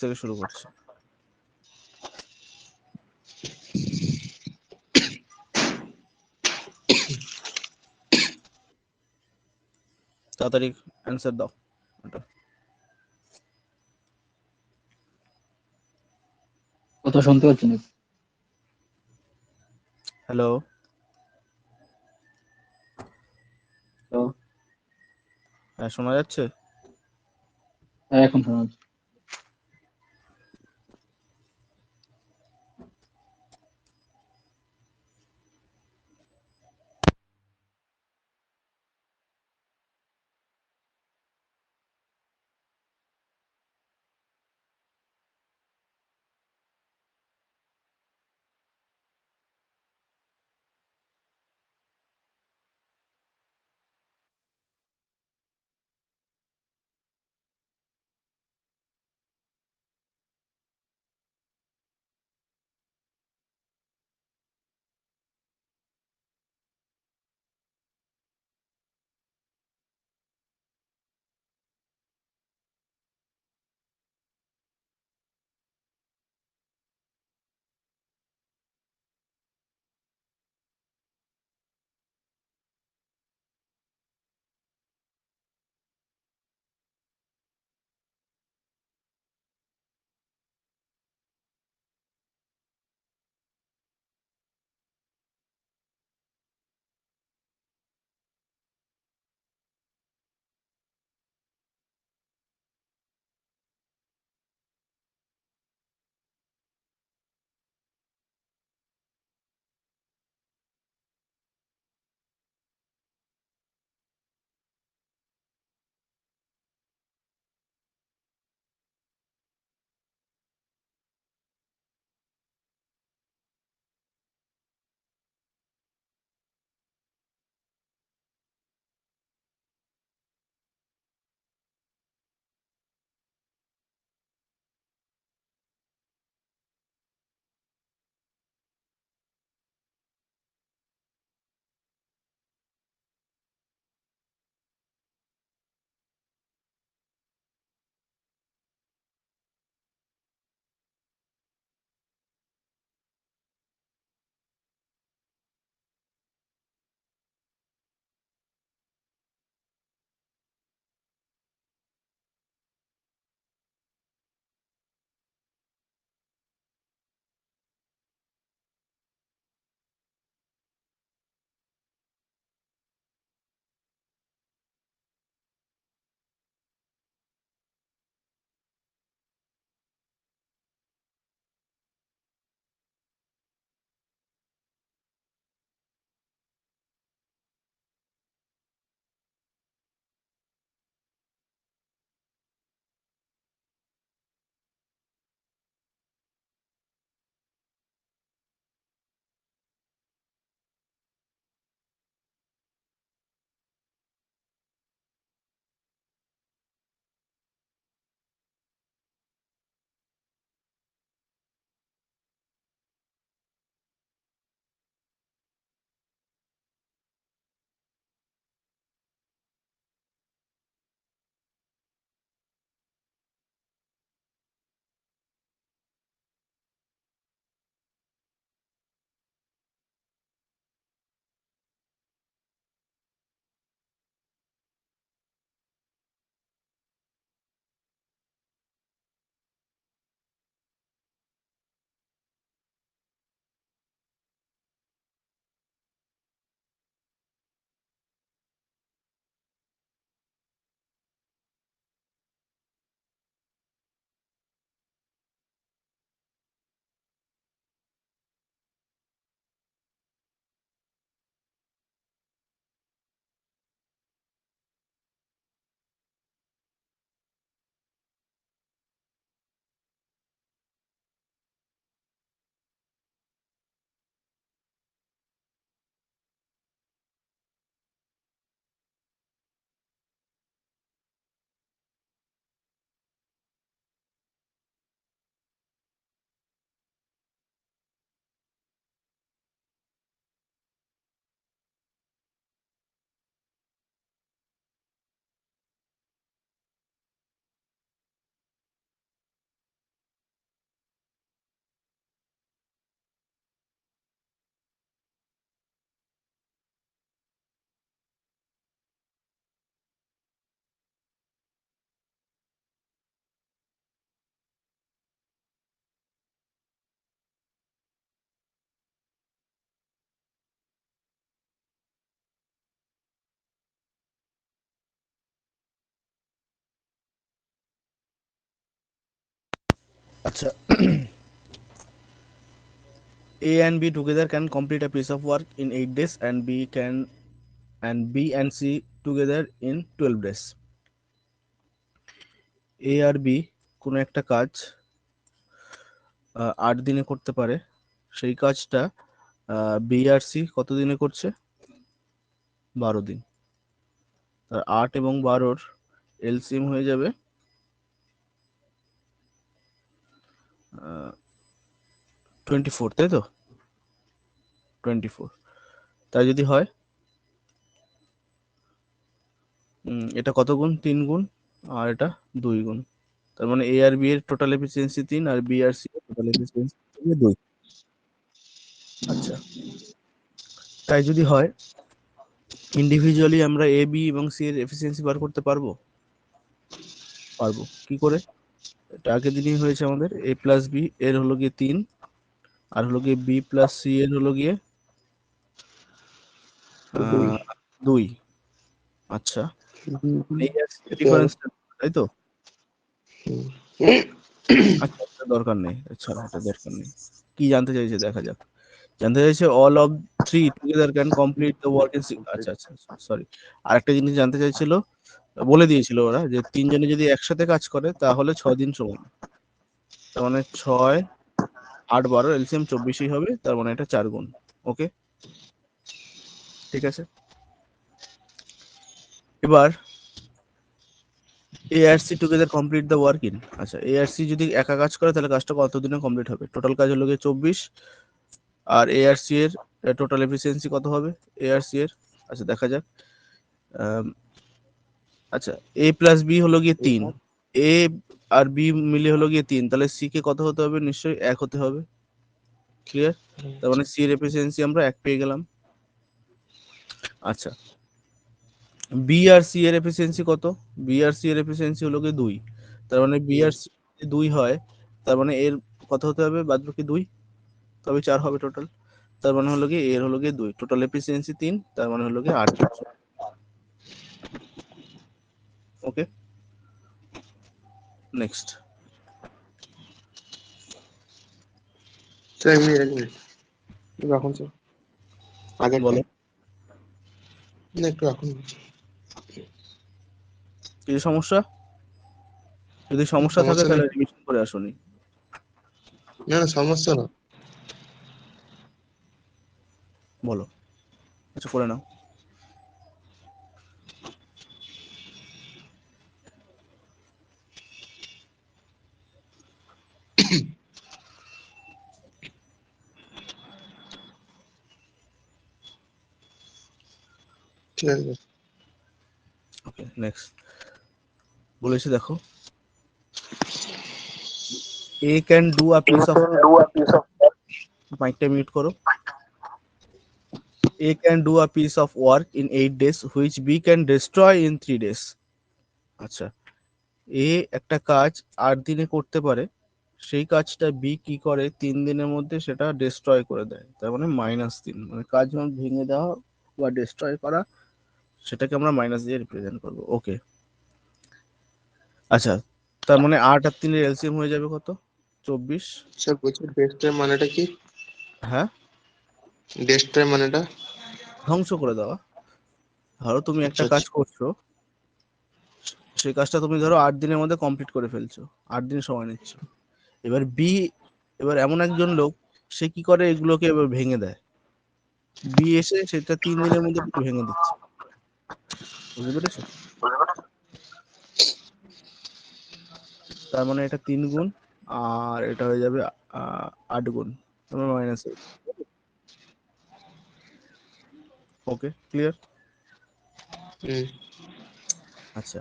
থেকে শুরু করছি। তাড়াতাড়ি অ্যান্সার দাও। কথা শুনতে পাচ্ছি না। হ্যালো, তো হ্যাঁ শোনা যাচ্ছে? এখন শোনা যাচ্ছে। আচ্ছা, A and B together can complete a piece of work in 8 days and B and C together in 12 days. A R B কোনো একটা কাজ 8 দিনে করতে পারে, সেই কাজটা B আর C কত দিনে করছে? 12 দিন। তার 8 এবং 12-র এলসিএম হয়ে যাবে 24, তাই তো? 24। তাই যদি হয় এটা কত গুণ? 3 গুণ, আর এটা 2 গুণ। তার মানে A আর B এর টোটাল এফিসিয়েন্সি 3 আর B আর C এর টোটাল এফিসিয়েন্সি 2। আচ্ছা, তাই যদি হয় ইন্ডিভিজুয়ালি আমরা A, B এবং C এর এফিসিয়েন্সি বার করতে পারবো? পারবো। কি করে? এটা আগের দিনই হয়েছে আমাদের। A প্লাস B এর হলো গিয়ে 3, আর হলো গিয়ে B প্লাস C এর হলো গিয়ে 2। আচ্ছা, এই ডিফারেন্স, তাই তো? আচ্ছা, এটা দরকার নেই। আচ্ছা, এটা দরকার নেই। কি জানতে চাইছে দেখা যাক। জানতে চাইছে all of 3 together can complete the work in. আচ্ছা আচ্ছা, সরি, আরেকটা জিনিস জানতে চাইছিল, বলে দিয়েছিল ওরা যে 3 জনে যদি একসাথে কাজ করে তাহলে 6 দিন সমান। তার মানে 6, 8, 12 এলসিএম 24ই হবে, তার মানে এটা 4 গুণ। ওকে, ঠিক আছে। এবার এ আর C together complete the work in. আচ্ছা, এ আর সি যদি একা কাজ করে তাহলে কাজটা কত দিনে কমপ্লিট হবে? টোটাল কাজ হলো গিয়ে 24, আর এ আর সি এর টোটাল এফিসিয়েন্সি কত হবে এ আর সি এর? আচ্ছা, দেখা যাক। আচ্ছা, এ প্লাস বি হলো গিয়ে 3, এ আর বি মিলে হলো গিয়ে 3, তাহলে সি কে কত হতে হবে? নিশ্চয়ই 1 হতে হবে। ক্লিয়ার? তার মানে সি এর এফিসিয়েন্সি আমরা 1 পেয়ে গেলাম। আচ্ছা, বি আর সি এর এফিসিয়েন্সি কত? বি আর সি এর এফিসিয়েন্সি হলো গিয়ে 2, তার মানে বি আর সি 2 হয়, তার মানে এর কত হতে হবে? বাদবাকি 2, তবে 4 হবে টোটাল। তার মানে হলো গিয়ে এর হলো গিয়ে 2, টোটাল এফিসিয়েন্সি 3, তার মানে হলো গিয়ে 8। ওকে, নেক্সট। এক মিনিট রাখুন স্যার, আগেরটা বলো, না একটু রাখুন। কিছু সমস্যা? যদি সমস্যা থাকে সমস্যা নেই, তাহলে রিভিশন করে আসুনি। না না সমস্যা না। বলো, আচ্ছা করে নাও। ঠিক আছে ওকে, নেক্সট। বলেছে দেখো, A can do a piece of, মাইকটা মিউট করো। A can do a piece of work in 8 days which B can destroy in 3 days. আচ্ছা, এ একটা কাজ 8 দিনে করতে পারে, সেই কাজটা বি কি করে 3 দিনের মধ্যে সেটা ডিস্ট্রয় করে দেয়। তার মানে -3, মানে কাজ যখন ভেঙে দেওয়া বা ডিস্ট্রয় করা, সেটাকে আমরা মাইনাস দিয়ে রিপ্রেজেন্ট করব। ওকে, আচ্ছা, তার মানে 8 আর 3 এর এলসিএম হয়ে যাবে কত? 24। স্যার, বলছি ডেস্ট্রয় মানেটা কি? হ্যাঁ, ডেস্ট্রয় মানেটা? ধ্বংস করে দেওয়া। ধরো তুমি একটা আচ্ছা কাজ আচ্ছা। করছো, সেই কাজটা তুমি ধরো 8 দিনের মধ্যে কমপ্লিট করে ফেলছো, 8 দিন সময় নিচ্ছ। এবার বি, এবার এমন একজন লোক, সে কি করে এগুলোকে এবার ভেঙে দেয়। বি এসে সেটা 3 দিনের মধ্যে পুরো ভেঙে দিচ্ছে। বুঝতে পেরেছো? তার মানে এটা 3 গুণ, আর এটা হয়ে যাবে 8 গুণ, তারপর -8। ওকে, ক্লিয়ার? আচ্ছা,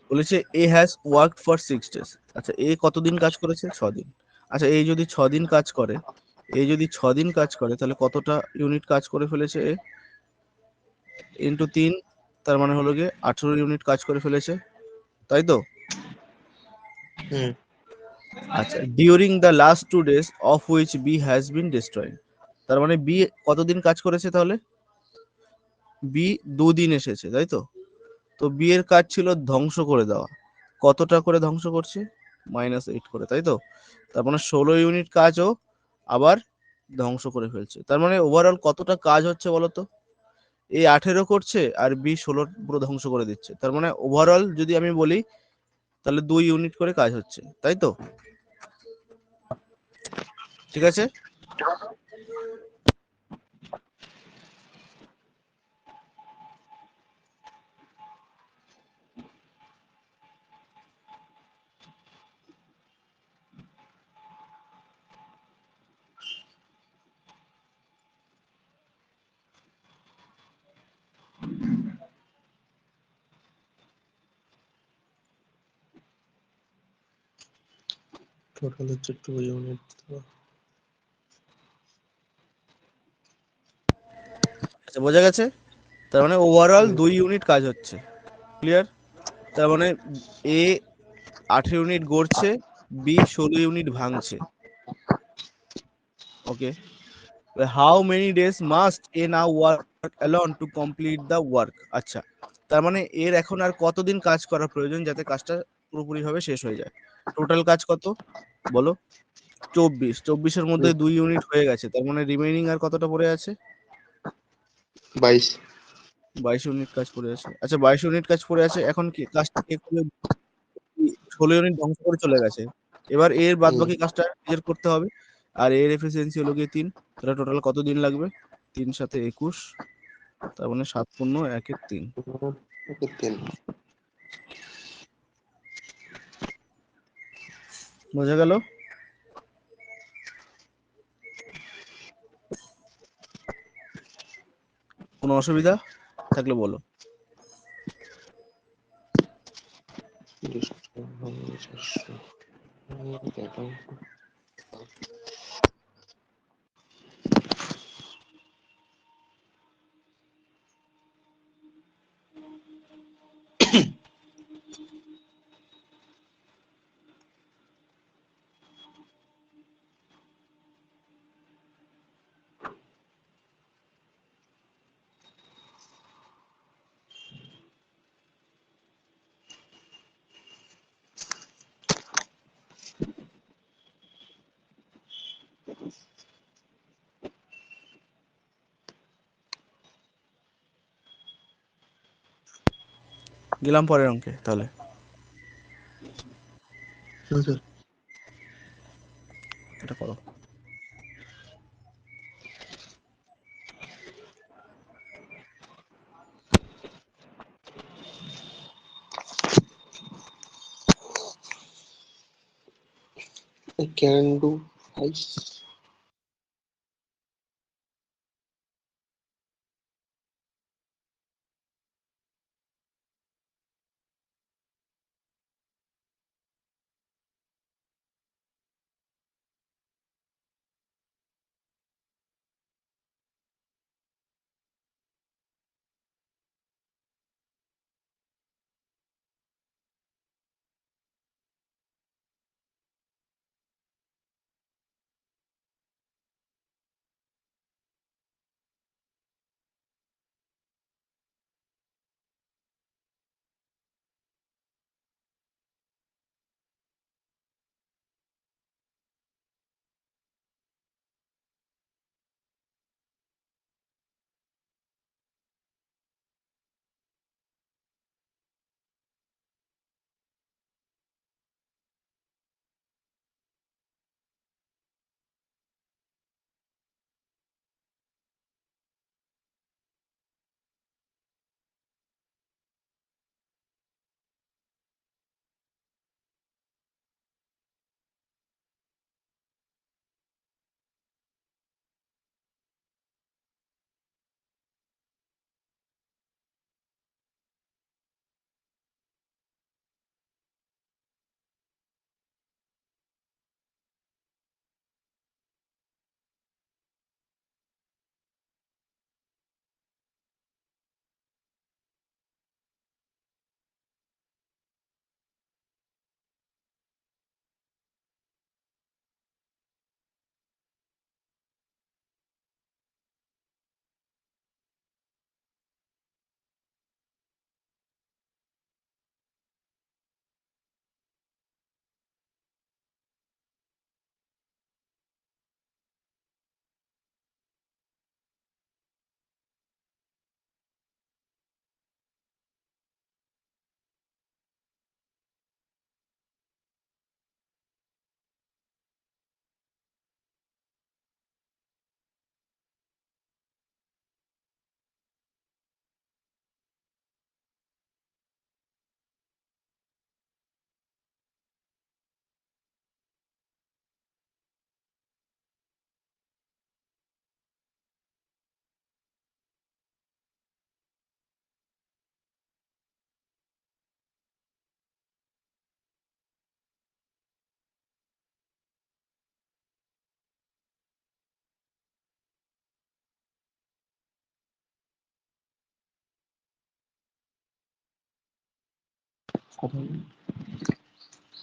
বলেছে এ হ্যাজ ওয়ার্কড ফর 6 ডেজ। আচ্ছা, এ কতদিন কাজ করেছে? 6 দিন। আচ্ছা, এই যদি 6 দিন কাজ করে, এই যদি 6 দিন কাজ করে তাহলে কতটা ইউনিট কাজ করে ফেলেছে এ? ইন্টু 3, তার মানে হলো গিয়ে 18 ইউনিট কাজ করে ফেলেছে, তাই তো? আচ্ছা, during the last 2 days of which B has been destroyed. তার মানে বি কতদিন কাজ করেছে তাহলে? বি 2 দিন এসেছে, তাই তো? তো বি এর কাজ ছিল ধ্বংস করে দেওয়া। কতটা করে ধ্বংস করছে? -8 করে, তাই তো? তার মানে 16 ইউনিট কাজও আবার ধ্বংস করে ফেলছে। তার মানে ওভারঅল কতটা কাজ হচ্ছে বলতো? এ 18 করছে আর বি 16 পুরো ধ্বংস করে দিচ্ছে। তার মানে ওভারঅল যদি আমি বলি তাহলে 2 ইউনিট করে কাজ হচ্ছে, তাই তো? ঠিক আছে? টোটাল হচ্ছে 2 ইউনিট। আচ্ছা, বোঝা গেছে? তার মানে ওভারঅল 2 ইউনিট কাজ হচ্ছে। ক্লিয়ার? তার মানে এ 18 ইউনিট গড়ছে, বি 16 ইউনিট ভাঙছে। Okay, how many days must A now work alone to complete the work? আচ্ছা, তার মানে এর এখন আর কতদিন কাজ করা প্রয়োজন যাতে কাজটা পুরোপুরি ভাবে শেষ হয়ে যায়? টোটাল কাজ কত বলো? 24। 24 এর মধ্যে 2 ইউনিট হয়ে গেছে, তার মানে রিমেইনিং আর কতটা পড়ে আছে? 22। 22 ইউনিট কাজ পড়ে আছে। আচ্ছা, 22 ইউনিট কাজ পড়ে আছে, এখন কি কাজটা কে করবে? 16 ইউনিট ধ্বংস করে চলে গেছে। এবার এর বাদ বাকি কাজটা নিজের করতে হবে। আর এর এফিসিয়েন্সি হলো গিয়ে 3। তাহলে টোটাল কত দিন লাগবে? 3 7 21, তার মানে 7 পূর্ণ 1 এর 3। 3। বোঝা গেল? কোনো অসুবিধা থাকলে বলো। গেলাম পরের অঙ্কে তাহলে। এটা করো। I can do ice.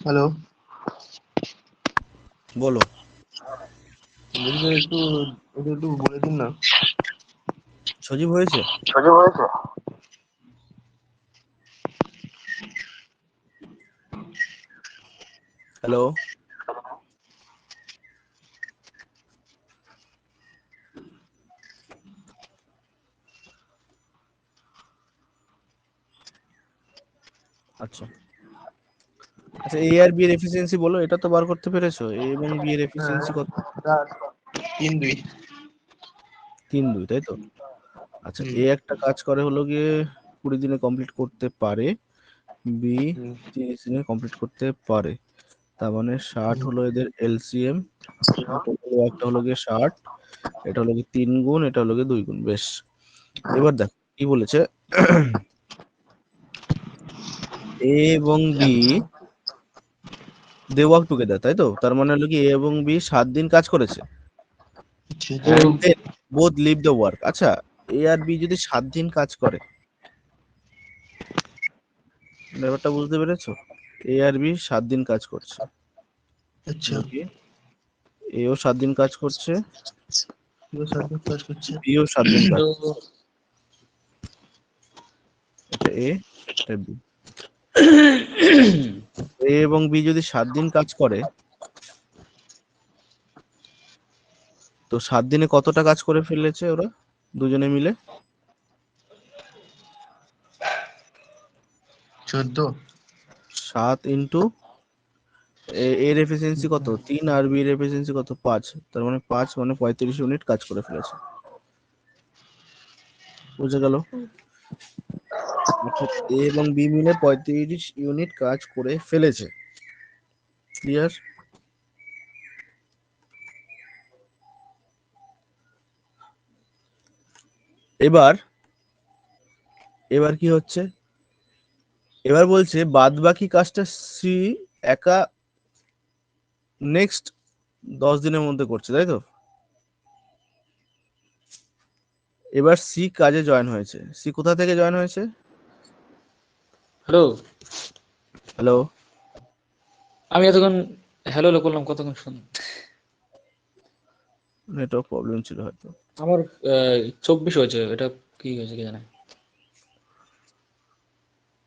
Hello, বলো। বলছি একটু এটা একটু বলে দিন না। সজীব হয়েছে? হ্যালো, আচ্ছা আচ্ছা, এ আর বি এর এফিসিয়েন্সি বলো, এটা তো বার করতে পেরেছো? এ এবং বি এর হ্যাঁ, এফিসিয়েন্সি কত? 3-2। 3-2, তাই তো? আচ্ছা, হুম, এ একটা কাজ করে হলো গিয়ে 20 দিনে কমপ্লিট করতে পারে, বি হুম, 30 দিনে কমপ্লিট করতে পারে। তার মানে 60 হুম, হলো এদের এলসিএম, একটা হলো গিয়ে 60, এটা হলো গিয়ে 3 গুণ, এটা হলো গিয়ে 2 গুণ। বেশ, এবার দেখো কি বলেছে। এ এবং বি দে ওয়ার্ক টুগেদার, তাই তো? তার মানে হলো কি এ এবং বি 7 দিন কাজ করেছে, আচ্ছা, and then both leave the work। আচ্ছা, এ আর বি যদি 7 দিন কাজ করে, ব্যাপারটা বুঝতে পেরেছো? এ আর বি 7 দিন কাজ করছে, আচ্ছা, হলো কি এও 7 দিন কাজ করছে, পুরো সার্কিট কাজ করছে। বিও 7 দিন কাজ তো করছে। এটা এ, এটা বি। এ এবং বি যদি 7 দিন কাজ করে, তো 7 দিনে কতটা কাজ করে ফেলেছে ওরা দুজনে মিলে? 14। 7 ইন্টু এর এফিসিয়েন্সি কত? 3, আর বি এর এফিসিয়েন্সি কত? 5। তার মানে 5 মানে 35 ইউনিট কাজ করে ফেলেছে। বুঝে গেল? অর্থাৎ এ এবং বি মিলে 35 ইউনিট কাজ করে ফেলেছে। ক্লিয়ার? এবার এবার কি হচ্ছে? এবার বলছে বাদ বাকি কাজটা সি একা নেক্সট 10 দিনের মধ্যে করছে, তাই তো? এবার সি কাজে জয়েন হয়েছে। সি কোথা থেকে জয়েন হয়েছে? হ্যালো, হ্যালো, আমি এতক্ষণ হ্যালো হ্যালো করলাম, কতক্ষণ শুন। নেটওয়ার্ক প্রবলেম ছিল হয়তো। আমার 24 হয়েছে, এটা কি হয়েছে কি জানে।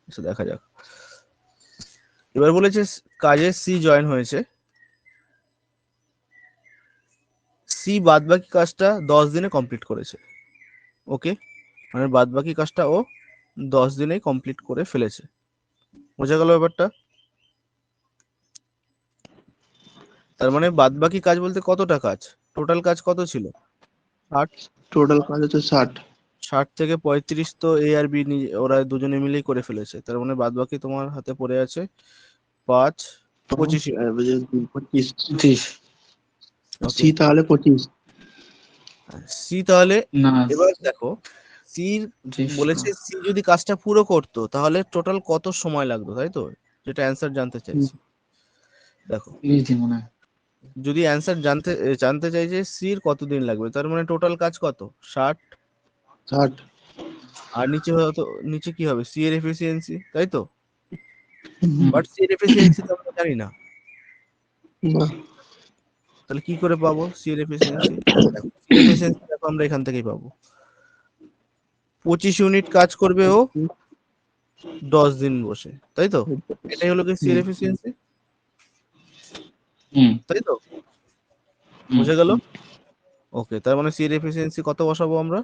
আচ্ছা, দেখা যাক। এবার বলেছে কাজে সি জয়েন হয়েছে, সি বাদ বাকি কাজটা 10 দিনে কমপ্লিট করেছে। ওকে, মানে বাদ বাকি কাজটা ও 10 দিনেই কমপ্লিট করে ফেলেছে। বোঝা গেল ব্যাপারটা? তার মানে বাদ বাকি কাজ বলতে কতটা কাজ? টোটাল কাজ কত ছিল? 60। টোটাল কাজ হচ্ছে 60। 60 থেকে 35 তো এ আর বি ওরা দুজনে মিলেই করে ফেলেছে। তার মানে বাদ বাকি তোমার হাতে পড়ে আছে 5, 25 ইউনিট। 25। ওকে, সি তাহলে 25। সি তাহলে না, এবার দেখো, সি 25 বলেছে সি যদি কাজটা পুরো করতো তাহলে টোটাল কত সময় লাগতো, তাই তো? যেটা অ্যান্সার জানতে চাইছি। দেখো, 30 দিন মনে হয়। যদি অ্যান্সার জানতে চাইছে সির কতদিন লাগবে, তার মানে টোটাল কাজ কত? 60। 60। আর নিচে হয়তো, নিচে কি হবে? সি এর এফিসিয়েন্সি, তাই তো? হুম, বাট সি এর এফিসিয়েন্সি তো আমরা জানি না, না, তাহলে কি করে পাবো সি এর এফিসিয়েন্সি? দেখো, সি এর এফিসিয়েন্সি দেখো আমরা এখান থেকেই পাবো। 25 ইউনিট কাজ করবে ও 10 দিন বসে, তাই তো? এটাই হলো কি সি এর হুম, এফিসিয়েন্সি, হুম, তাই তো? হুম, বুঝে গেল? ওকে, তার মানে সি এর এফিসিয়েন্সি কত বসাবো আমরা?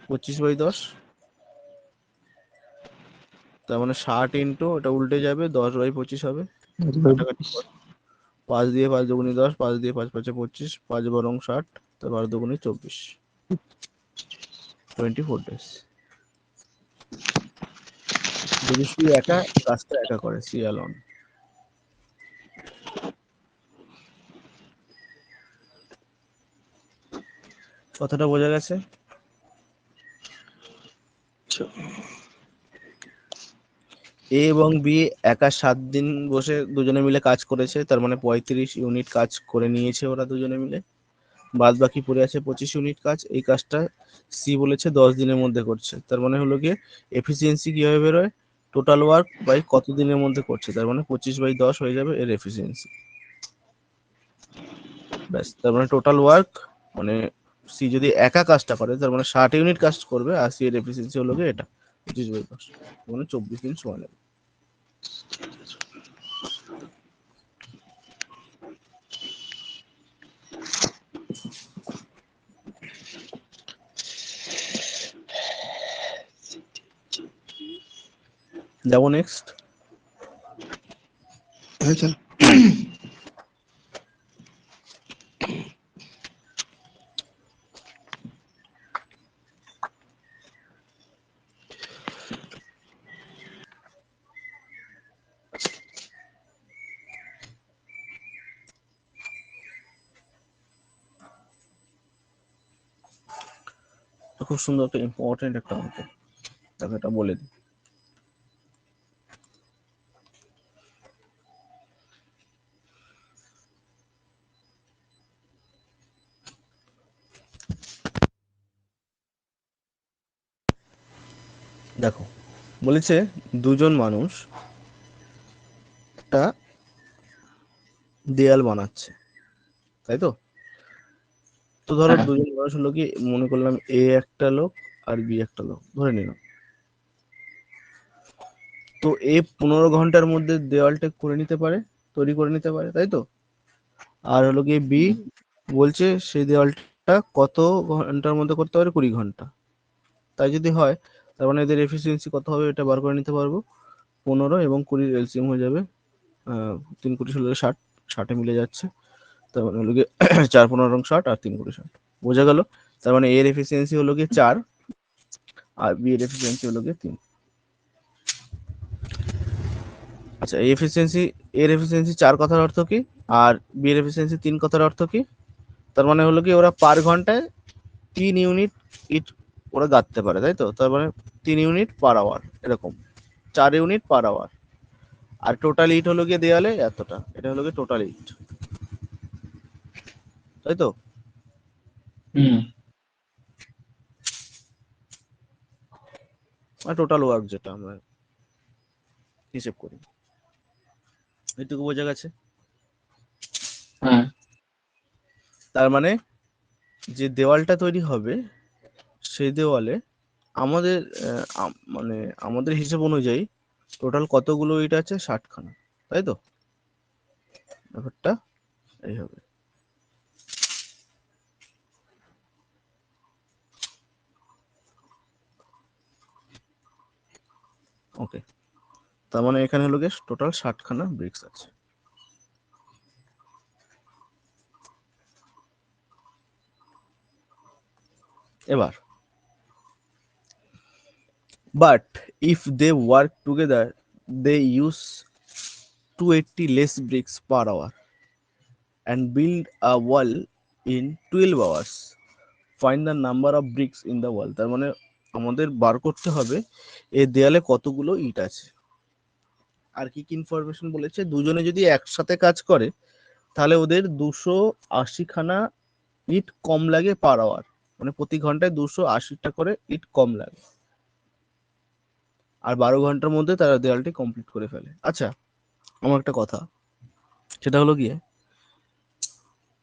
25/10। তার মানে 60 ইন্টু, এটা উল্টে যাবে, 10/25 হবে। কাটাকাটি কর। 5 দিয়ে 5 দুগুনি 10, 5 দিয়ে 5 5 25, 5 বরং 60, তার 12 দুগুনি 24, 24 ডেজ। যদি সি একা কাজটা একা করে, সি অ্যালন। কথাটা বোঝা গেছে? আচ্ছা, এ এবং বি একা 7 দিন বসে দুজনে মিলে কাজ করেছে, তার মানে 35 ইউনিট কাজ করে নিয়েছে ওরা দুজনে মিলে। বাদ বাকি পড়ে আছে 25 ইউনিট কাজ। এই কাজটা সি বলেছে 10 দিনের মধ্যে করছে, তার মানে হলো গিয়ে এফিসিয়েন্সি কিভাবে বেরোয়, টোটাল ওয়ার্ক বাই কত দিনের মধ্যে করছে, তার মানে 25/10 হয়ে যাবে এর এফিসিয়েন্সি। ব্যাস, তার মানে টোটাল ওয়ার্ক মানে সি যদি একা কাজটা করে তার মানে 60 ইউনিট কাজ করবে, আর সি এর এফিসিয়েন্সি হলো গিয়ে এটা 25/10, মানে 24 দিন সময় লাগবে। যাবো নেক্সট। হ্যাঁ চল। খুব সুন্দর একটা ইম্পর্টেন্ট একটা অঙ্ক, তাকে এটা বলে দিই। দেখো বলেছে দুজন মানুষ একটা দেয়াল বানাচ্ছে, তাই তো? তো ধরো হ্যাঁ দুজন মানুষ হলো কি, মনে করলাম এ একটা লোক আর বি একটা লোক ধরে নিলাম। তো এ 15 ঘন্টার মধ্যে দেওয়ালটা করে নিতে পারে, তৈরি করে নিতে পারে, তাই তো? আর হলো কি বি বলছে সেই দেওয়ালটা কত ঘন্টার মধ্যে করতে পারে, 20 ঘন্টা। তাই যদি হয় তার মানে এদের এফিসিয়েন্সি কত হবে এটা বার করে নিতে পারবো। 15 এবং 20 এলসিএম হয়ে যাবে 3 কোটি 16 60, 60 মিলে যাচ্ছে। তার মানে হলো গিয়ে 4 15 60 আর 3 কোটি 60, বোঝা গেল? তার মানে এর এফিসিয়েন্সি হলো গিয়ে 4 আর বি এর এফিসিয়েন্সি হলো গিয়ে 3। আচ্ছা, এই এফিসিয়েন্সি, এর এফিসিয়েন্সি 4 কথার অর্থ কি, আর বি এর এফিসিয়েন্সি 3 কথার অর্থ কি? তার মানে হলো কি ওরা পার ঘন্টায় 3 ইউনিট ইট ওরা গাঁথতে পারে, তাই তো? তার মানে 3 ইউনিট পার আওয়ার, এরকম 4 ইউনিট পার আওয়ার। আর টোটাল ইট হলো গিয়ে দেয়ালে এতটা, এটা হলো গিয়ে টোটাল ইট, তাই তো? হুম আর টোটাল ওয়ার্ক যেটা আমরা হিসেব করি, এটুকু বোঝা গেছে? হ্যাঁ তার মানে যে দেওয়ালটা তৈরি হবে সেই দেওয়ালে আমাদের মানে আমাদের হিসেব অনুযায়ী টোটাল কতগুলো ইট আছে, 60 খানা, তাই তো? ব্যাপারটা এই হবে। ওকে, তার মানে এখানে হলো গিয়ে টোটাল 60 খানা ব্রিক্স আছে। এবার but if they work together they use 280 less bricks per hour and build a wall in 12 hours. Find the number of bricks in the wall. তার মানে আমাদের বার করতে হবে এই দেয়ালে কতগুলো ইট আছে। আর কি কি ইনফরমেশন বলেছে, দুজনে যদি একসাথে কাজ করে তাহলে ওদের 280 খানা ইট কম লাগে পার আওয়ার, মানে প্রতি ঘন্টায় 280টা করে ইট কম লাগে, আর 12 ঘন্টার মধ্যে তারা দেয়ালটি কমপ্লিট করে ফেলে। আচ্ছা, আমার একটা কথা, সেটা হলো গিয়ে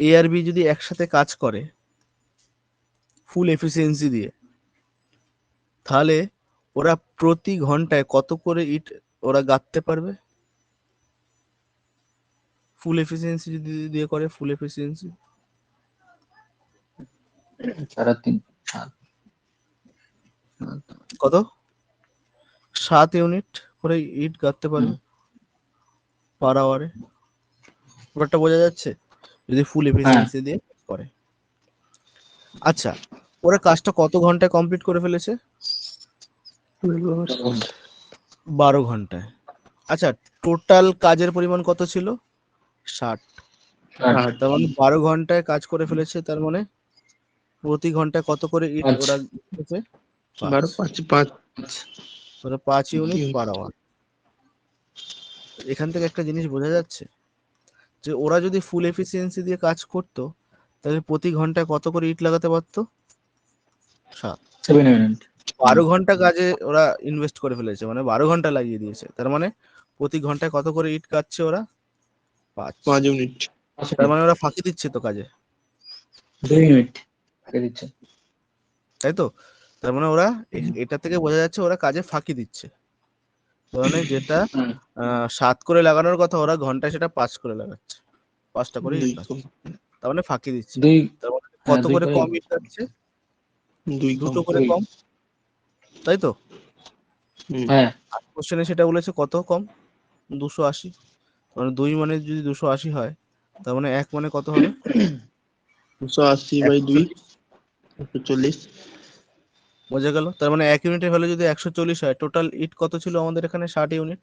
এ আর বি যদি একসাথে কাজ করে ফুল এফিসিয়েন্সি দিয়ে, তাহলে ওরা প্রতি ঘন্টায় কত করে ইট ওরা গাঁথতে পারবে ফুল এফিসিয়েন্সি যদি দিয়ে করে, ফুল এফিসিয়েন্সি 4 আর 3 7 কত, 7 ইউনিট করে ইট গাঁথতে পারবে পার আওয়ারে। ব্যাপারটা বোঝা যাচ্ছে যদি ফুল হ্যাঁ এফিসিয়েন্সি দিয়ে করে। আচ্ছা, ওরা কাজটা কত ঘন্টায় কমপ্লিট করে ফেলেছে, 12 ঘন্টায়। আচ্ছা, টোটাল কাজের পরিমাণ কত ছিল, 60। তার মানে 12 ঘন্টায় কাজ করে ফেলেছে, তার মানে প্রতি ঘন্টায় কত করে ইট 5 ওরা গেঁথেছে, 12 5। 5 5 ওরা 5 ইউনিট পার আওয়ার। এখান থেকে একটা জিনিস বোঝা যাচ্ছে যে ওরা যদি ফুল এফিসিয়েন্সি দিয়ে কাজ করতো তাহলে প্রতি ঘন্টায় কত করে ইট লাগাতে পারতো? 7। 7 মিনিট। 12 ঘন্টা কাজে ওরা ইনভেস্ট করে ফেলেছে, মানে 12 ঘন্টা লাগিয়ে দিয়েছে। তার মানে প্রতি ঘন্টায় কত করে ইট কাটছে ওরা? 5। 5 মিনিট। তার মানে ওরা ফাঁকি দিচ্ছে তো কাজে, 2 মিনিট আগে দিচ্ছে। তাই তো? তার মানে ওরা এটা থেকে বোঝা যাচ্ছে ওরা কাজে ফাঁকি দিচ্ছে। তার মানে যেটা হুম, 7 করে লাগানোর কথা ওরা ঘন্টায় সেটা 5 করে লাগাচ্ছে, 5টা করে ইট 2 কাটছে। কম। তার মানে ফাঁকি দিচ্ছে। 2 তার মানে হ্যাঁ কত 2 করে করে কম ইট কাটছে? 2 কম। 2টো করে 2 কম, তাই তো? হুম। হ্যাঁ আর কোশ্চেনে সেটা বলেছে কত কম? 280। মানে 2 মানে যদি 280 হয়, তার মানে 1 মানে কত হবে? 280/2 140। 140। বোঝা গেল? তার মানে 1 ইউনিটের ভ্যালু যদি 140 হয়, টোটাল ইট কত ছিল আমাদের এখানে? 60 ইউনিট।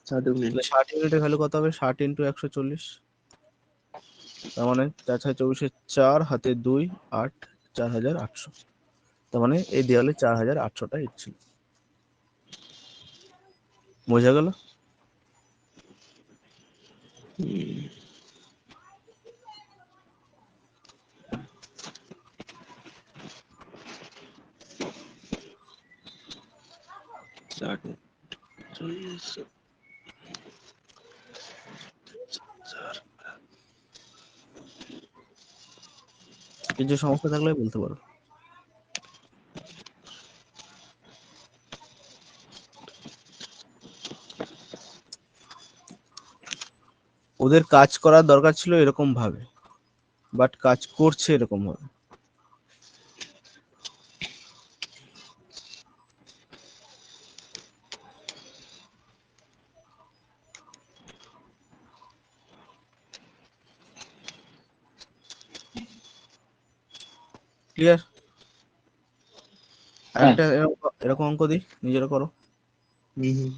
60 মিনিট। তাহলে 60 ইউনিটের ভ্যালু কত হবে? 60 ইন্টু 140। তার মানে 4/24 4 হাতে 2 8, 4800। তার মানে এই দেওয়ালে 4800টা ইট ছিল। বোঝা গেল? হুম। ষাট, 40, 4। কিছু সমস্যা থাকলে বলতে পারো। ওদের কাজ করার দরকার ছিল এরকম ভাবে, বাট কাজ করছে এরকম ভাবে। ক্লিয়ার? হ্যাঁ আরেকটা এরকম অঙ্ক দিই, নিজেরা করো। হুম।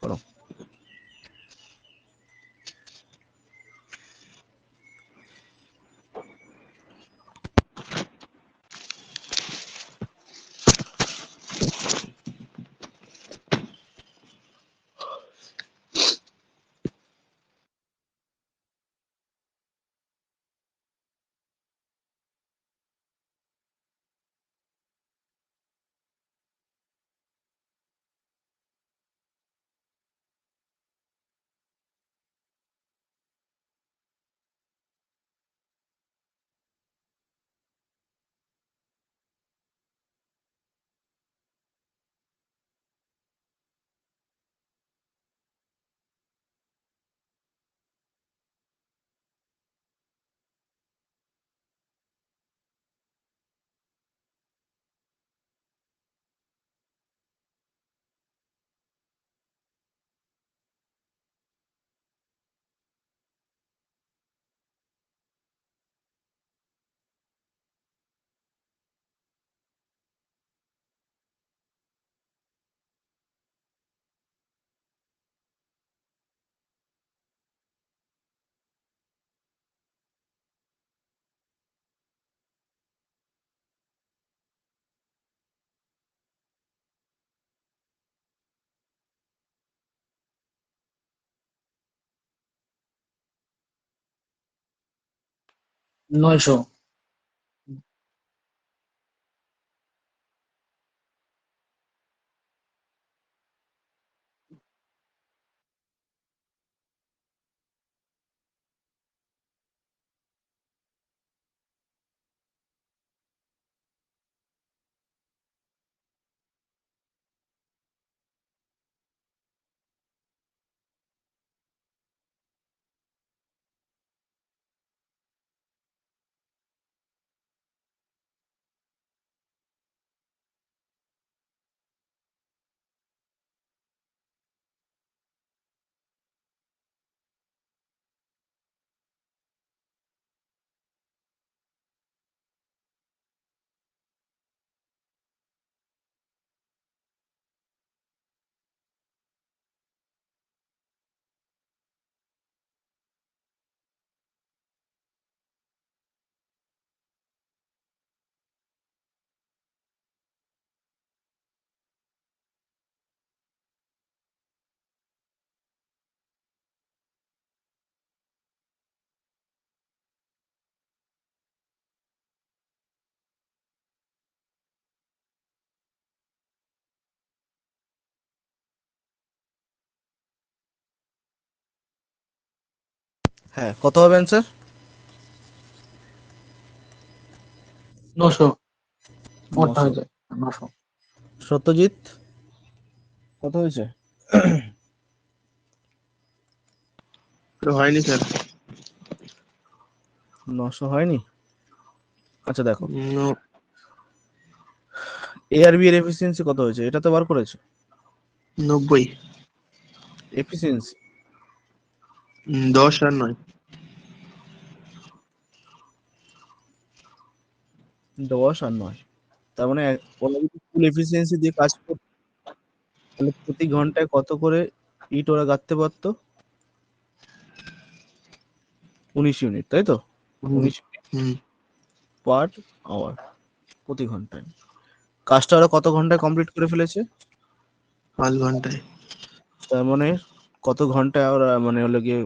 করো। নয়শো। হ্যাঁ, কত হবে অ্যান্সার? 900 মোটটা 900। হয়ে যায় 900। সত্যজিৎ কত হয়েছে? হয়নি স্যার। 900 হয়নি? আচ্ছা দেখো, নো, এআরবি এর এফিসিয়েন্সি কত হয়েছে এটা তো বার করেছো। 90। এফিসিয়েন্সি 10 আর 9। 10 আর 9, তার মানে ওরা যদি ফুল এফিসিয়েন্সি দিয়ে কাজ করতো তাহলে প্রতি ঘন্টায় কত করে ইট ওরা গাঁথতে পারতো? 19 ইউনিট, তাই তো? 19 ইউনিট হুম, পার আওয়ার, প্রতি ঘন্টায়। কাজটা ওরা কত ঘন্টায় কমপ্লিট করে ফেলেছে? 5 ঘন্টায়। তার মানে কত ঘন্টায় ওরা মানে হলো গিয়ে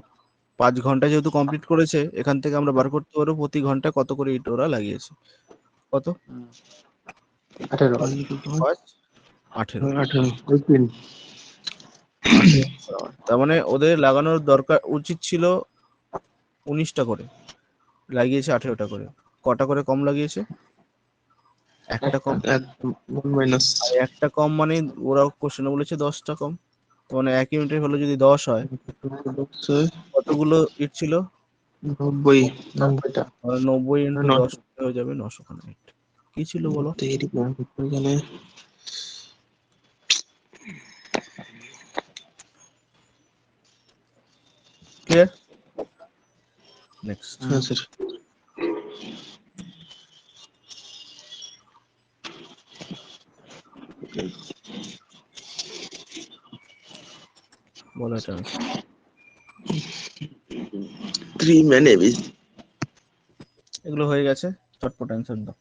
5 ঘন্টায় যেহেতু কমপ্লিট করেছে, এখান থেকে আমরা বার করতে পারবো প্রতি ঘন্টায় কত করে ইট ওরা লাগিয়েছে। কত? 18। 5 into 5, 5, 18। 18, 18। 18 per hour। তার মানে ওদের লাগানোর দরকার উচিত ছিল 19টা করে, লাগিয়েছে 18টা করে। কটা করে কম লাগিয়েছে? একটা কম। এক 1 মাইনাস। আর একটা কম মানে ওরা কোশ্চেনে বলেছে 10টা কম। তো মানে 1 ইউনিটের হলো যদি 10 হয়, কতগুলো ইট ছিল? 90। 90টা। 90 ইন্টু 10 900। হয়ে যাবে 900 খানা ইট। কি ছিল বলো? দেরি এখানে। ক্লিয়ার? নেক্সট হ্যাঁ স্যার। বলো এটা answer। 3 man AB. এগুলো হয়ে গেছে, চটপট অ্যান্সার দাও।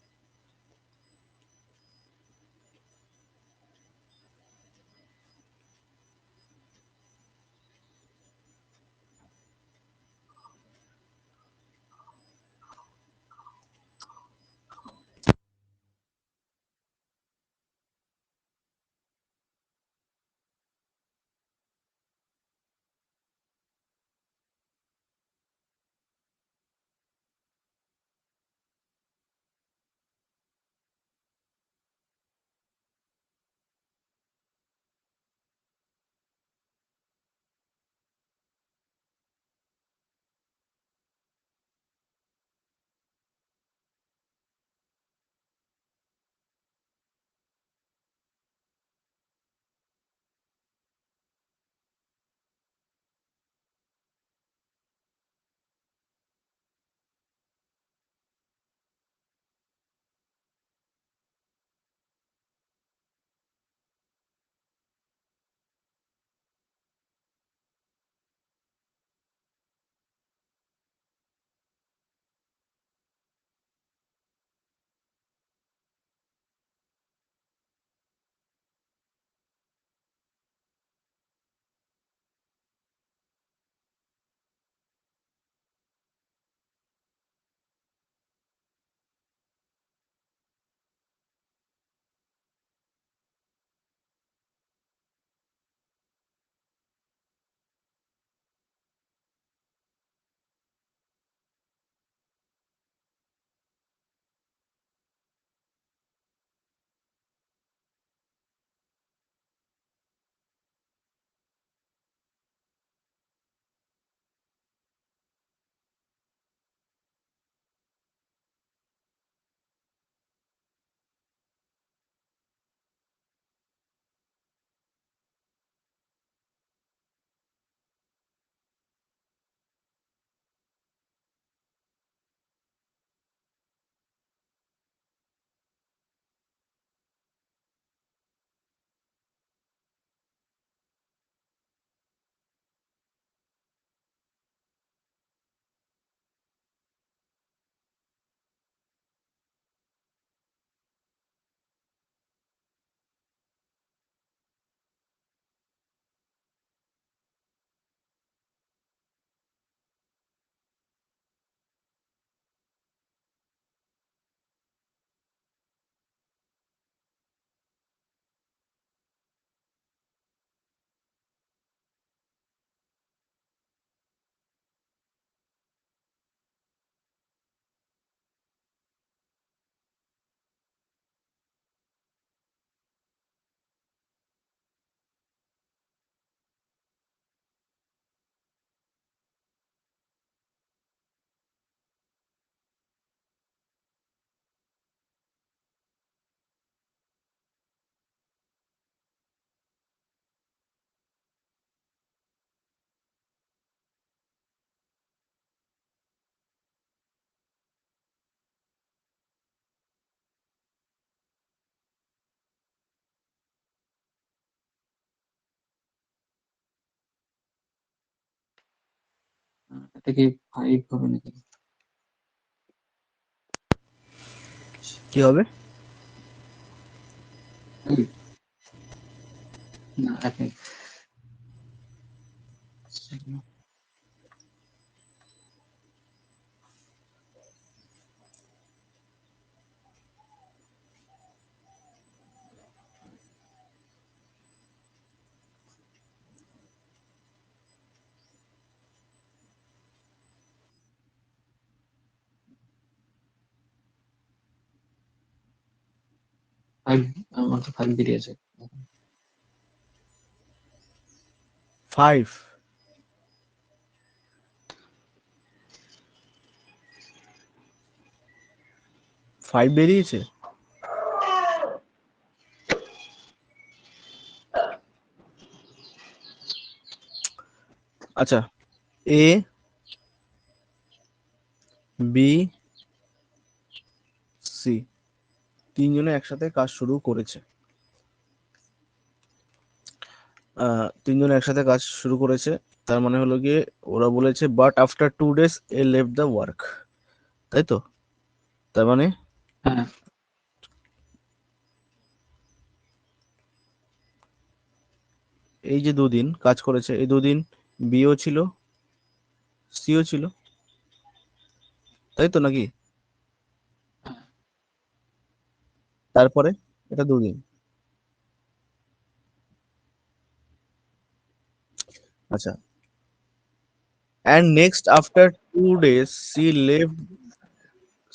এটা কি 5 হবে নাকি? কি হবে? না, এক মিনিট। আমার তো 5 বেরিয়েছে। 5 বেরিয়েছে। আচ্ছা, এ বি সি তিনজনে একসাথে কাজ শুরু করেছে। তিনজনে একসাথে কাজ শুরু করেছে, তার মানে হলো গিয়ে ওরা বলেছে but after 2 days A left the work, তাই তো? তার মানে হ্যাঁ, এই যে দুদিন কাজ করেছে, এই দুদিন বিও ছিল, সিও ছিল, তাই তো নাকি? তারপরে এটা দুদিন। আচ্ছা, and next after 2 days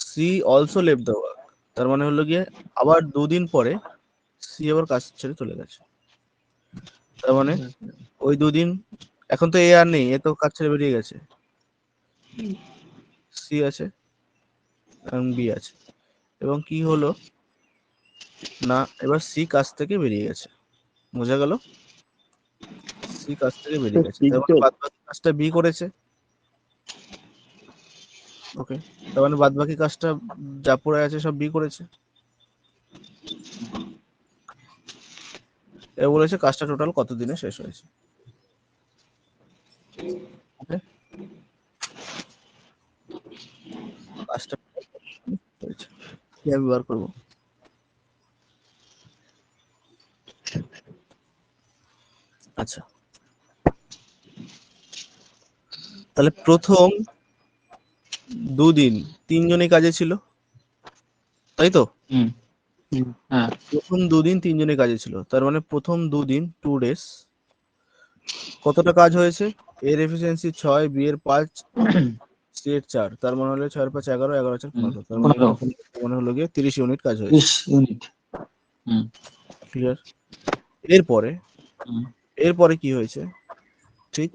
she also left the work, তার মানে হলো গিয়ে আবার দুদিন পরে সি আবার কাজ ছেড়ে চলে গেছে। তার মানে ওই দুদিন, এখন তো এ আর নেই, এ তো কাজ ছেড়ে বেরিয়ে গেছে, সি আছে এবং বি আছে, এবং কি হলো না, এবার সি কাজ থেকে বেরিয়ে গেছে, বোঝা গেল? সি কাজ থেকে বেরিয়ে গেছে, তার মানে বাদ বাকি কাজটা বি করেছে। ওকে, তার মানে বাদ বাকি কাজটা যা পড়ে আছে সব বি করেছে। এ বলেছে কাজটা টোটাল কত দিনে শেষ হয়েছে। ওকে, কাজটা হয়েছে কি আমি বার করবো। আচ্ছা, তাহলে প্রথম দুদিন তিনজনই কাজে ছিল, তাই তো? হ্যাঁ, প্রথম দুদিন তিনজনই কাজে ছিল, তার মানে প্রথম দুদিন 2 days কতটা কাজ হয়েছে? এর এফিসিয়েন্সি 6, বি এর 5, সি এর 4, তার মানে হলো 6 5 11, 11 4 15, তার মানে 15 মনে হলো গিয়ে 30 ইউনিট কাজ হয়েছে। 30 ইউনিট। ক্লিয়ার? এরপরে কি হয়েছে? ঠিক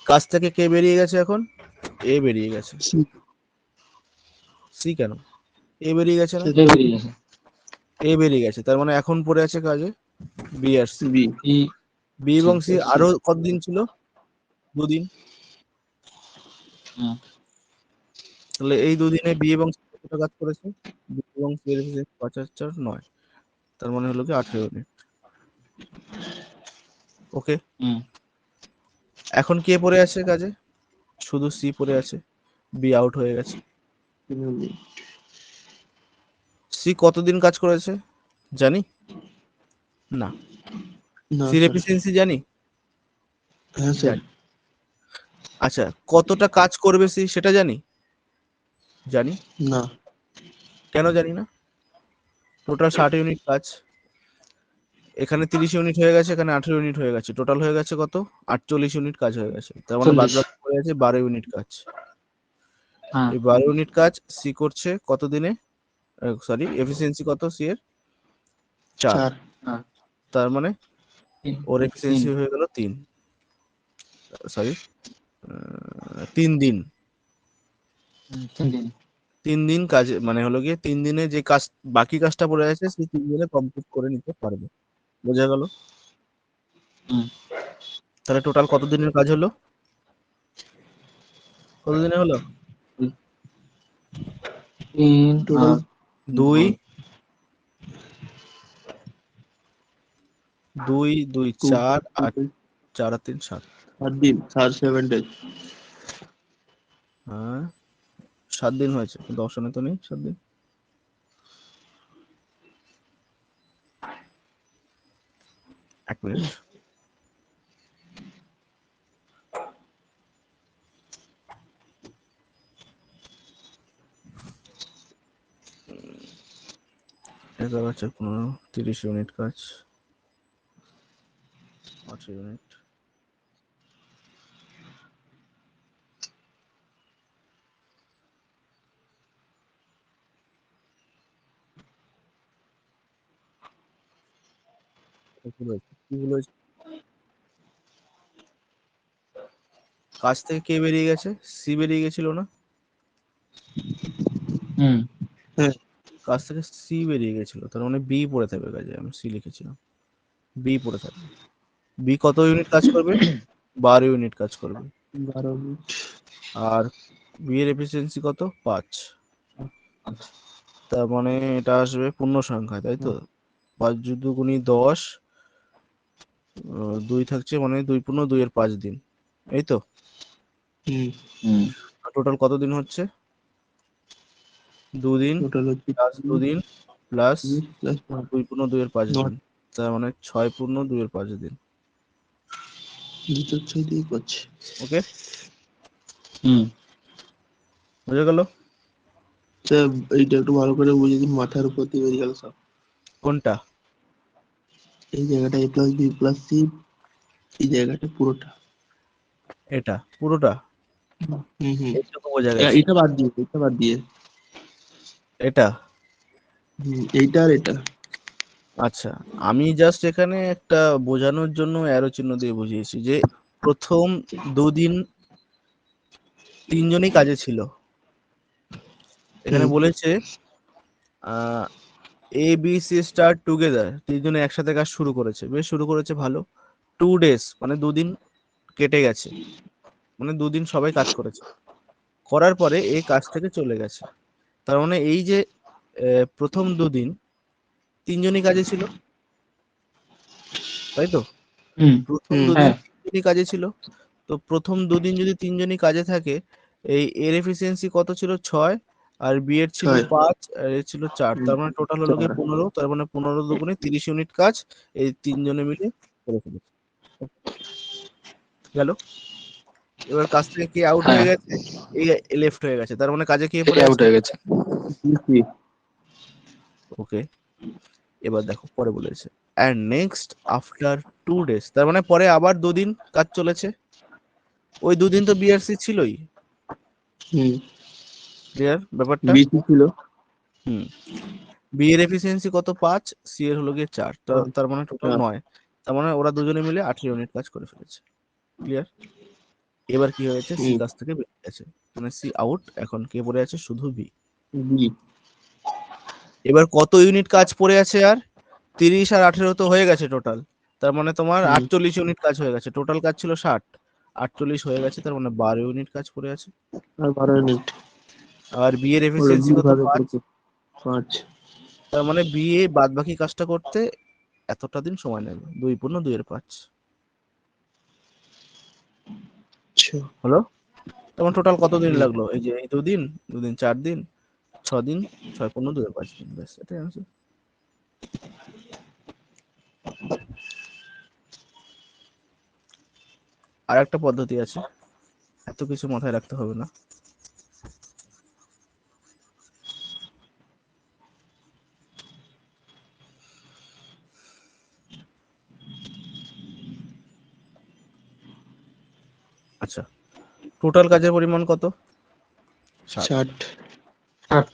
কাজ থেকে কে বেরিয়ে গেছে এখন? এ বেরিয়ে গেছে। সি কেন? এ বেরিয়ে গেছে না? সেটাই বেরিয়ে গেছে। এ বেরিয়ে গেছে, তার মানে এখন পড়ে আছে কাজে বি আর সি। বি এবং সি সি। আরো কতদিন ছিল? দুদিন। তাহলে এই দুদিনে বি এবং সি কতটা কাজ করেছে? বি এবং সি এর 5 আর 4 9, তার মানে হলো কি 18 ইউনিট। ওকে, এখন কে পড়ে আছে কাজে? শুধু সি পড়ে আছে, বি আউট হয়ে গেছে। সি কতদিন কাজ করেছে জানি? না। সির এফিসিয়েন্সি জানি? হ্যাঁ স্যার। জানি। আচ্ছা, কতটা কাজ করবে সি সেটা জানি? জানি। না। কেন জানি না? টোটাল 60 ইউনিট কাজ, এখানে 30 ইউনিট হয়ে গেছে, এখানে 18 ইউনিট হয়ে গেছে, টোটাল হয়ে গেছে কত? 48 ইউনিট কাজ হয়ে গেছে, তার মানে বাদ বাকি হয়ে গেছে 12 ইউনিট কাজ। এই 12 ইউনিট কাজ সি করছে কত দিনে? সরি, এফিসিয়েন্সি কত সি এর? 4, তার মানে ওর এফিসিয়েন্সি হয়ে গেল 3, সরি 3 দিন। 3 দিন কাজ, মানে হলো গিয়ে 3 দিনে যে কাজ বাকি কাজটা পড়ে আছে সেই 3 দিনে কমপ্লিট করে নিতে পারবে, বোঝা গেল? তাহলে টোটাল কত দিনের কাজ হলো? কত দিনে হলো? 2 2 2 4 8 4 আর 3 7, 7 দিন, 7 days। হ্যাঁ 7 দিন হয়েছে, কিন্তু অপশনে তো নেই 7 দিন। এক মিনিট। এগারো হচ্ছে 15, 30 ইউনিট কাজ, 8 ইউনিট। কি হলো? কাজ থেকে কে বেরিয়ে গেছে? সি বেরিয়ে গেছিল না? হুম হ্যাঁ, কাজ থেকে সি বেরিয়ে গেছিল, তার মানে বি পড়ে থাকবে কাজে। আমি সি লিখেছিলাম, বি পড়ে থাকবে। বি কত ইউনিট কাজ করবে? 12 ইউনিট কাজ করবে। 12 মিনিট। আর বি এর এফিসিয়েন্সি কত? 5। তার মানে এটা আসবে পূর্ণ সংখ্যা, তাই তো? 5 যদি গুণি 10, 2 থাকছে, মানে 2 পূর্ণ 2 এর 5 দিন, এই তো। হুম, টোটাল কত দিন হচ্ছে? 2 দিন টোটাল হচ্ছে প্লাস 2 দিন প্লাস 20 + 2 পূর্ণ 2 এর 5 দিন, 9, তার মানে 6 পূর্ণ 2 এর 5 দিন। 2 দিয়ে করছে। ওকে, হুম বুঝে গেল? তা এইটা একটু ভালো করে বুঝে দিন, মাথার উপর দিয়ে বেরিয়ে গেল সব। কোনটা? এই জায়গাটা a + b + c, এই জায়গাটা পুরোটা। এটা পুরোটা? হুম। এইটুকু বোঝা গেছে। এটা বাদ দিয়ে, এটা বাদ দিয়ে। এটা এইটা আর এটা। আচ্ছা, আমি জাস্ট এখানে একটা বোঝানোর জন্য অ্যারো চিহ্ন দিয়ে বুঝিয়েছি যে প্রথম 2 দিন 3 জনই কাজে ছিল। এখানে হুম, বলেছে A B C start together, 3 জনে একসাথে কাজ শুরু করেছে, বেশ শুরু করেছে ভালো। 2 days মানে 2 দিন কেটে গেছে, মানে 2 দিন সবাই কাজ করেছে, করার পরে এই কাজ থেকে চলে গেছে। তার মানে এই যে প্রথম 2 দিন 3 জনই কাজে ছিল, তাই তো? হুম প্রথম হুম, 2 দিন হ্যাঁ 3 জনই কাজে ছিল। তো প্রথম 2 দিন যদি 3 জনই কাজে থাকে, এই এর এফিসিয়েন্সি কত ছিল? 6, আর বি এর ছিল 6। 5, আর এর ছিল 4। হুম, তার মানে টোটাল হলো গিয়ে 4। 15। তার মানে 15 দুগুণে 30 ইউনিট কাজ এই 3 জনে মিলে করে ফেলেছে। গেল। এবার কাজ থেকে কে আউট হ্যাঁ হয়ে গেছে? এই লেফট হয়ে গেছে, তার মানে কাজে কে এটা পড়ে আউট আছে? হয়ে গেছে। ওকে, এবার দেখো পরে বলেছে and next after 2 days, তার মানে পরে আবার 2 দিন কাজ চলেছে। ওই 2 দিন তো বিআরসি ছিলই। হুম, ক্লিয়ার ব্যাপারটা? বিসি ছিল। হুম। বি এর এফিসিয়েন্সি কত? 5, সি এর হলো গিয়ে 4, তার মানে টোটাল 9। তার মানে ওরা দুজনে মিলে 18 ইউনিট কাজ করে ফেলেছে। ক্লিয়ার? এবার কি হয়েছে? সি হুম, কাজ থেকে বেরিয়ে গেছে, মানে সি আউট। এখন কে পড়ে আছে? শুধু বি। বি। এবার কত ইউনিট কাজ পড়ে আছে? আর 30 আর 18 তো হয়ে গেছে টোটাল। তার মানে তোমার হুম, 48 ইউনিট কাজ হয়ে গেছে। টোটাল কাজ ছিল 60, 48 হয়ে গেছে, তার মানে 12 ইউনিট কাজ পড়ে আছে। আর 12 ইউনিট। আর বি এর ওটা এফিসিয়েন্সি বি কত? ভাগে 5। পড়েছে 5। তার মানে বি এ বাদ বাকি কাজটা করতে এতটা দিন সময় নেবে, 2 পূর্ণ 2 এর 5 আচ্ছা, হলো। তখন টোটাল কত দিন হুম, লাগলো? এই যে এই 2 দিন, 2 দিন 4 দিন, 6 দিন, 6 পূর্ণ 2 এর 5 দিন, ব্যাস এটাই আনসার। আর একটা পদ্ধতি আছে, এত কিছু মাথায় রাখতে হবে না। আচ্ছা, টোটাল কাজের পরিমাণ কত? 60। 60। 8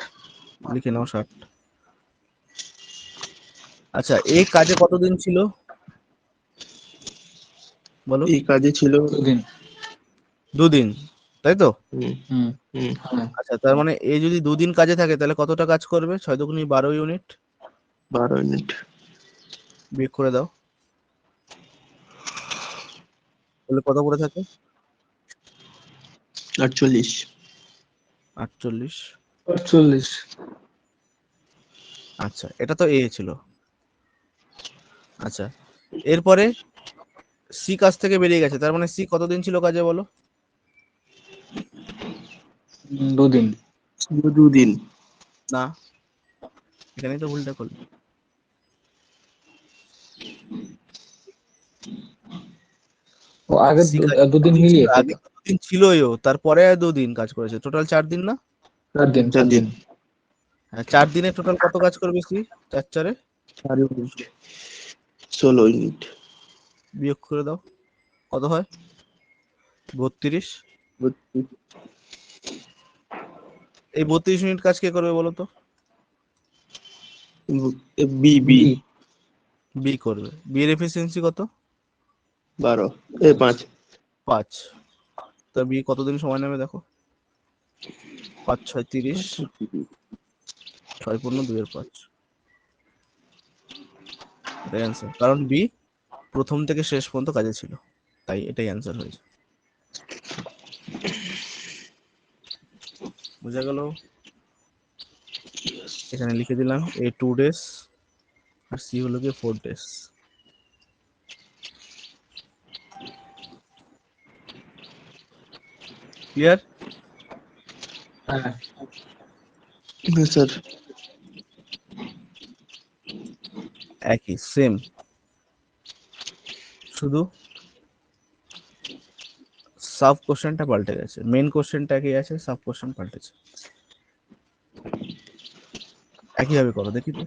লিখে নাও 60। আচ্ছা, এই কাজে কতদিন ছিল বলো? এই কাজে ছিল 2 দিন। 2 দিন, তাই তো? হুম, হুম হুম, হ্যাঁ আচ্ছা, তার মানে এই যদি 2 দিন কাজে থাকে তাহলে কতটা কাজ করবে? 6 দুগুণে 12 ইউনিট। 12 ইউনিট। বিয়োগ করে দাও, তাহলে কত করে থাকে? 48। 48। 48 আচ্ছা, এটা তো এ ছিল। আচ্ছা, এরপরে সি কাজ থেকে বেরিয়ে গেছে, তার মানে সি কতদিন ছিল কাজে বলো? 2 দিন। ছিল 2 দিন। না, এখানেই তো ভুলটা করলো। ও আগে সি কাজ 2 দিন কতদিন ছিল? মিলিয়ে তাই আগে তো? তো 2 দিন ছিলই, ও তারপরে 2 দিন কাজ করেছে, টোটাল 4 দিন না? 4 দিন, 4 দিন। হ্যাঁ, 4 দিনে টোটাল কত কাজ করবে সি? 4 4 4 unit 16 unit. বিয়োগ করে দাও, কত হয়? 32। এই 32 ইউনিট কাজ কে করবে বলো তো? B B B. বি করবে। বি এর এফিসিয়েন্সি কত? 12 5। 5। তা বি কতদিন সময় নেবে দেখো? 5 6 30, 6 পূর্ণ 2 এর 5। এটাই অ্যান্সার, কারণ বি প্রথম থেকে শেষ পর্যন্ত কাজে ছিল, তাই এটাই অ্যান্সার হয়েছে। বোঝা গেল? এখানে লিখে দিলাম এ 2 days আর সি হলো গিয়ে 4 days। ক্লিয়ার? হ্যাঁ। হ্যাঁ স্যার। একই সেম, শুধু সাব কোশ্চেনটা পাল্টে গেছে, মেন কোশ্চেনটা একই আছে, সাব কোশ্চেন পাল্টেছে। একইভাবে করো দেখি তো।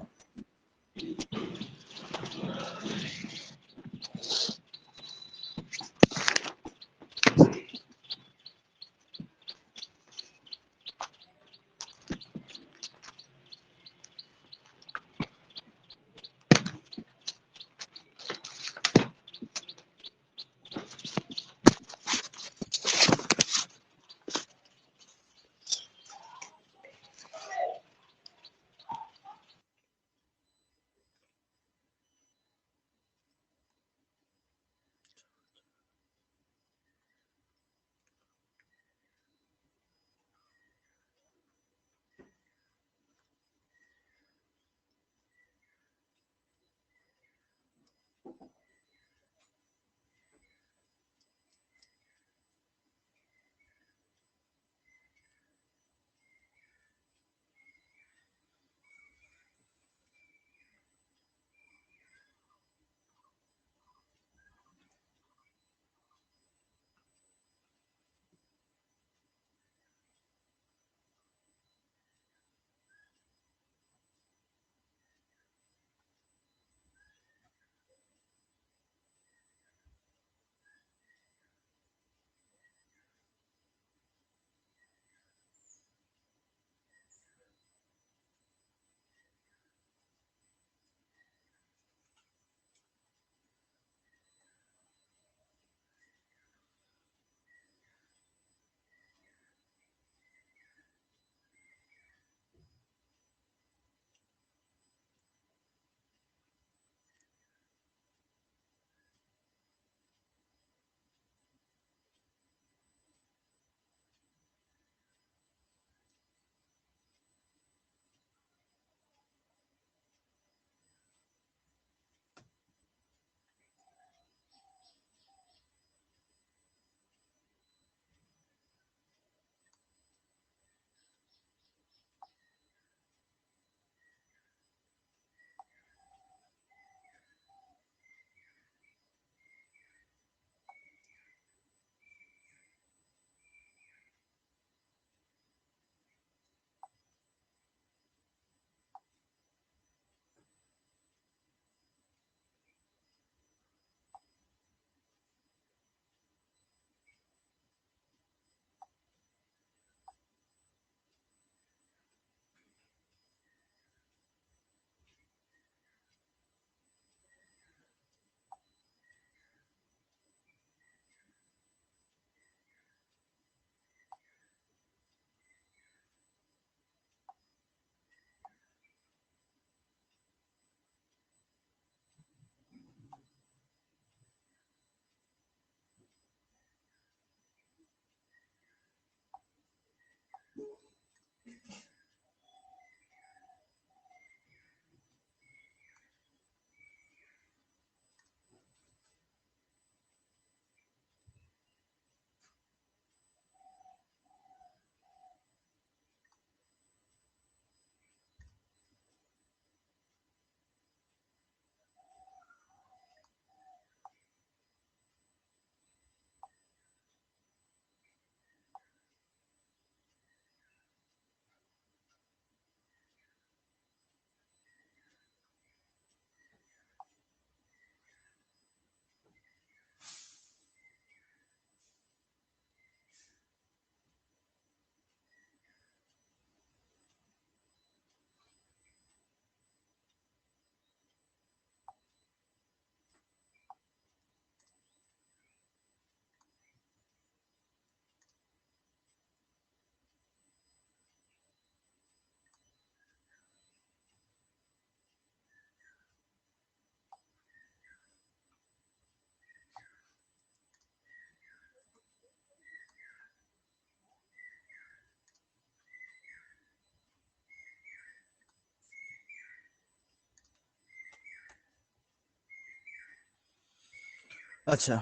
আচ্ছা,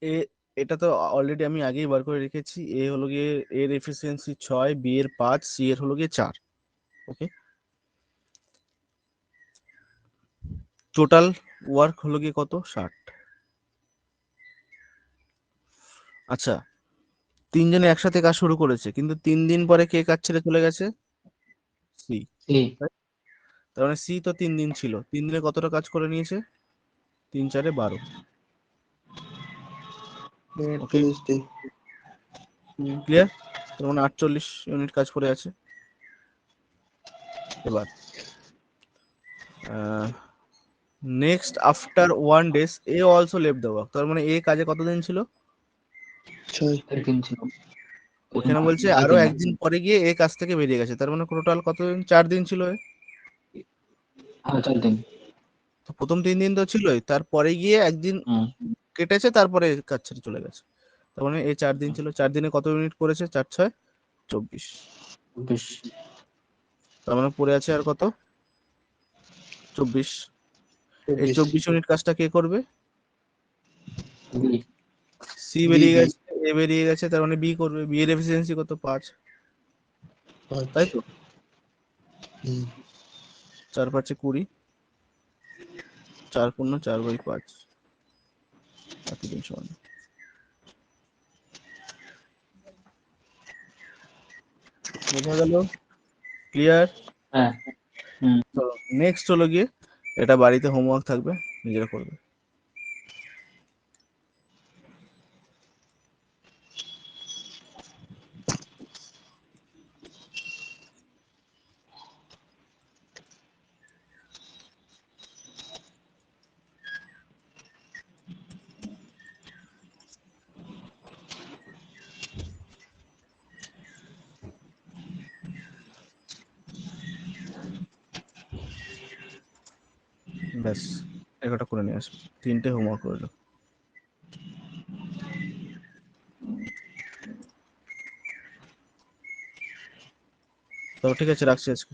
এ এটা তো অলরেডি আমি আগেই বার করে রেখেছি। এ হলো গিয়ে এর এফিসিয়েন্সি 6, বি এর 5, সি এর হলো গিয়ে 4। ওকে, টোটাল ওয়ার্ক হলো গিয়ে কত? 60। আচ্ছা, তিনজনে একসাথে কাজ শুরু করেছে, কিন্তু 3 দিন পরে কে কাজ ছেড়ে চলে গেছে? সি। সি। তার মানে সি তো 3 দিন ছিল, 3 দিনে কতটা কাজ করে নিয়েছে? 3 4 12। ওকে, 48 day। ক্লিয়ার? তার মানে 48 ইউনিট কাজ করে আছে। এবার next after 1 days A also left the work. তার মানে এ কাজে কতদিন ছিল? 6। 13 ছিল। ওখানে বলছে না, আরো 3 না। একদিন পরে গিয়ে এ কাজ থেকে বেরিয়ে গেছে, তার মানে টোটাল কতদিন? 4 দিন ছিল এ। হ্যাঁ, 4 দিন। তো প্রথম 3 দিন তো ছিলই, তারপরে গিয়ে একদিন হুম। কেটেছে, তারপরে এ কাজ ছেড়ে চলে গেছে। তার মানে এ 4 দিন ছিল, 4 দিনে কত ইউনিট করেছে? 4 6 24। 24। তার মানে পড়ে আছে আর কত? 24। এই 24। 24 ইউনিট কাজটা কে করবে? বি। সি বি বেরিয়ে বি গেছে, এ বেরিয়ে গেছে, তার মানে বি করবে। বি এর এফিসিয়েন্সি কত? 5, 5। তাই তো? 4 5 20, 4 পূর্ণ 4/5, বাকি দিন সমান। বোঝা গেল? ক্লিয়ার? হ্যাঁ। হুম। তো নেক্সট হলো গিয়ে, এটা বাড়িতে হোমওয়ার্ক থাকবে, নিজেরা করবে। ব্যাস, একটা করে নিয়ে আসবে, 3টে হোমওয়ার্ক রইলো। তো ঠিক আছে, রাখছি আজকে।